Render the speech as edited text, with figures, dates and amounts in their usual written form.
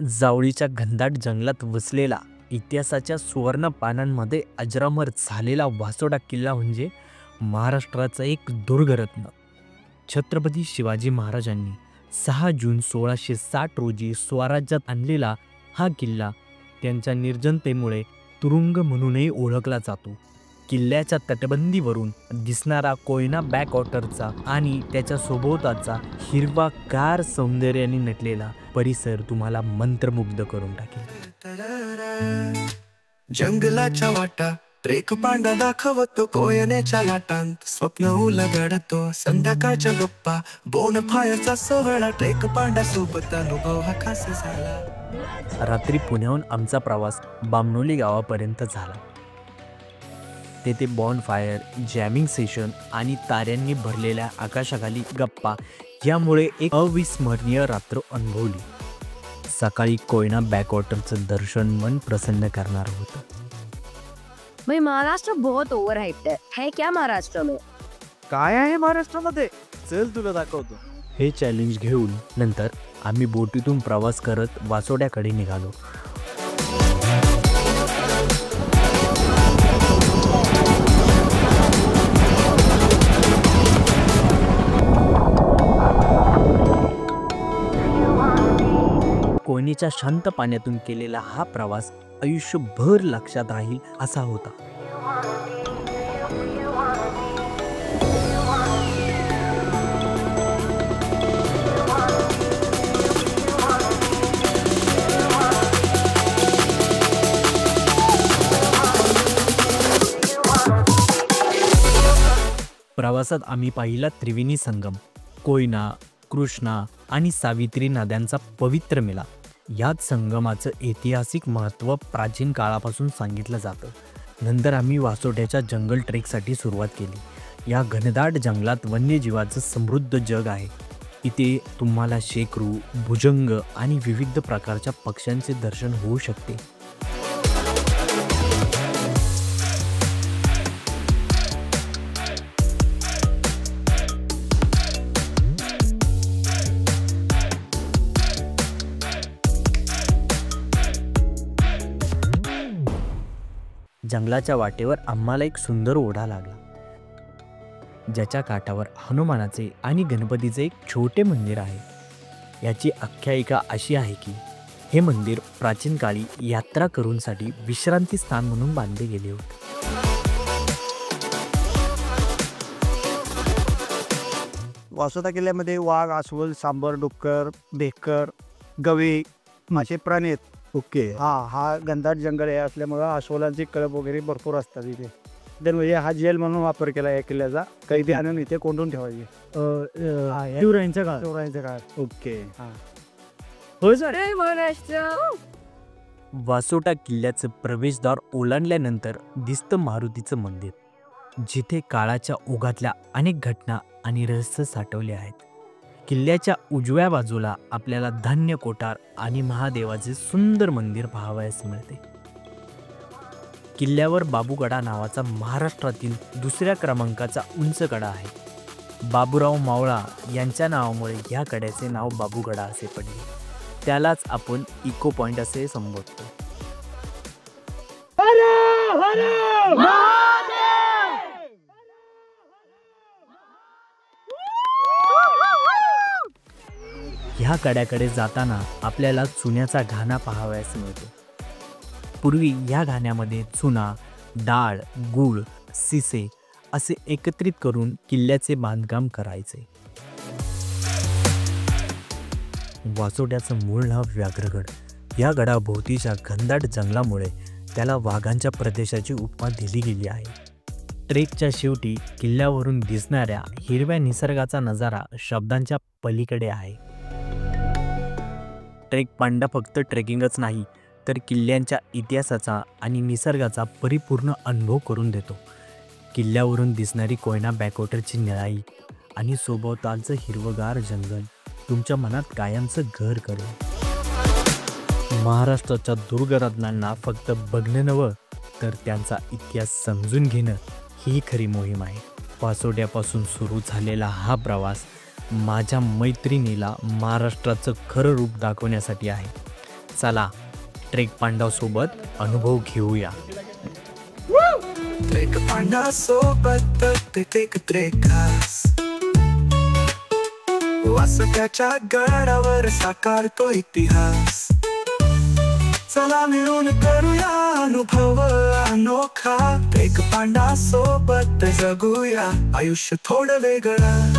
जावळीच्या घनदाट जंगलात वसलेला इतिहासाच्या सुवर्ण पानांमध्ये अजरामर झालेला वासोटा किल्ला म्हणजे महाराष्ट्राचा एक दुर्गरत्न. छत्रपती शिवाजी महाराजांनी 6 जून 1660 रोजी स्वराज्यात आणलेला हा किल्ला त्यांच्या निर्जनतेमुळे तुरुंग म्हणूनही ओळखला जातो. किल्ल्याच्या तटबंदीवरून दिसणारा कोयना बॅकवॉटरचा आणि त्याच्या सभोवताचा हिरवागार सौंदर्याने नटलेला परिसर तुम्हाला मंत्रमुग्ध करून टाकेल. जंगलाच्या वाटा ट्रेक पांडा दाखवतो कोयनेच्या लाटांत स्वप्न उलगडतो संध्याकाळच्या गप्पा बोन फायरचा सोहळा ट्रेक पांडा सोबत अनुभव हा खास झाला. रात्री पुण्याहून आमचा प्रवास बामणोली गावापर्यंत झाला. तेथे बॉनफायर, जॅमिंग सेशन आणि ताऱ्यांनी भरलेल्या आकाशाखाली गप्पा यामुळे एक अविस्मरणीय रात्र अनुभवली. सकाळी कोयना बॅकवॉटरचं दर्शन मन प्रसन्न करणार होतं. भाई महाराष्ट्र बहुत ओवर हाइप्ड है क्या महाराष्ट्र में? काय आहे महाराष्ट्रामध्ये? चल तुला दाखवतो. हे चॅलेंज घेऊन नंतर आम्ही बोटीतून प्रवास करत वासोट्याकडे निघालो. कोयनेच्या शांत पाण्यातून केलेला हा प्रवास आयुष्यभर लक्षात राहील असा होता. प्रवासात आम्ही पाहिला त्रिवेणी संगम, कोयना, कृष्णा आणि सावित्री नद्यांचा पवित्र मिलाप. याच संगमाचं ऐतिहासिक महत्त्व प्राचीन काळापासून सांगितलं जातं. नंतर आम्ही वासोट्याच्या जंगल ट्रेकसाठी सुरुवात केली. या घनदाट जंगलात वन्यजीवाचं समृद्ध जग आहे. इथे तुम्हाला शेकरू, भुजंग आणि विविध प्रकारच्या पक्ष्यांचे दर्शन होऊ शकते. जंगलाच्या वाटेवर आम्हाला एक सुंदर ओढा लागला, ज्याच्या काठावर हनुमानाचे आणि गणपतीचे एक छोटे मंदिर आहे. याची आख्यायिका अशी आहे की हे मंदिर प्राचीन काळी यात्रा करूंसाठी विश्रांती स्थान म्हणून बांधले गेले होते. वासोटा किल्ल्यामध्ये वाघ, अस्वल, सांबर, डुक्कर, बेकर, गवे असे प्राणी आहेत. ओके. हा घनदाट जंगल आहे असल्यामुळं अस्वलांची कळप वगैरे भरपूर असतात इथे. म्हणजे हा जेल म्हणून वापर केला या किल्ल्याचा. कैदी आणून इथे कोंडून ठेवायचे शिवरायांच्या काळात. ओके. हो सर. वासोटा किल्ल्याचं प्रवेशद्वार ओलांडल्यानंतर दिसतं मारुतीचं मंदिर, जिथे काळाच्या ओघातल्या अनेक घटना आणि रहस्य साठवले आहेत. किल्ल्याच्या उजव्या बाजूला आपल्याला धान्य कोठार आणि महादेवाचे सुंदर मंदिर पाहावयास मिळते. किल्ल्यावर बाबूगडा नावाचा महाराष्ट्रातील दुसऱ्या क्रमांकाचा उंच कडा आहे. बाबूराव मावळा यांच्या नावामुळे या कड्याचे नाव बाबूगडा असे पडले. त्यालाच आपण इको पॉइंट असे संबोधतो. ह्या कड्याकडे जाताना आपल्याला चुन्याचा घाणा पाहावयास मिळतो. पूर्वी या घाण्यामध्ये चुना, डाळ, गूळ, सिसे असे एकत्रित करून किल्ल्याचे बांधकाम करायचे. वासोट्याचं मूळ नाव व्याघ्रगड. या गडाभोवतीच्या घनदाट जंगलामुळे त्याला वाघांच्या प्रदेशाची उपमा दिली गेली आहे. ट्रेकच्या शेवटी किल्ल्यावरून दिसणाऱ्या हिरव्या निसर्गाचा नजारा शब्दांच्या पलीकडे आहे. ट्रेक पांडा फक्त ट्रेकिंगच नाही, तर किल्ल्यांच्या इतिहासाचा आणि निसर्गाचा परिपूर्ण अनुभव करून देतो. किल्ल्यावरून दिसणारी कोयना बॅकवॉटरची निळाई आणि सोबतालचं हिरवगार जंगल तुमच्या मनात कायमचं घर करेल. महाराष्ट्राच्या दुर्गरत्नांना फक्त बघणं नव्हे, तर त्यांचा इतिहास समजून घेणं ही खरी मोहीम आहे. वासोट्यापासून सुरू झालेला हा प्रवास माझ्या मैत्रिणीला महाराष्ट्राचं खरं रूप दाखवण्यासाठी आहे. चला ट्रेक पांडा सोबत अनुभव घेऊया. ट्रेक पांडा सोबत एक ट्रेकास वासत्याच्या गडावर साकारतो इतिहास. चला मिळून करूया अनुभव अनोखा. ट्रेक पांडा सोबत जगूया आयुष्य थोडं वेगळं.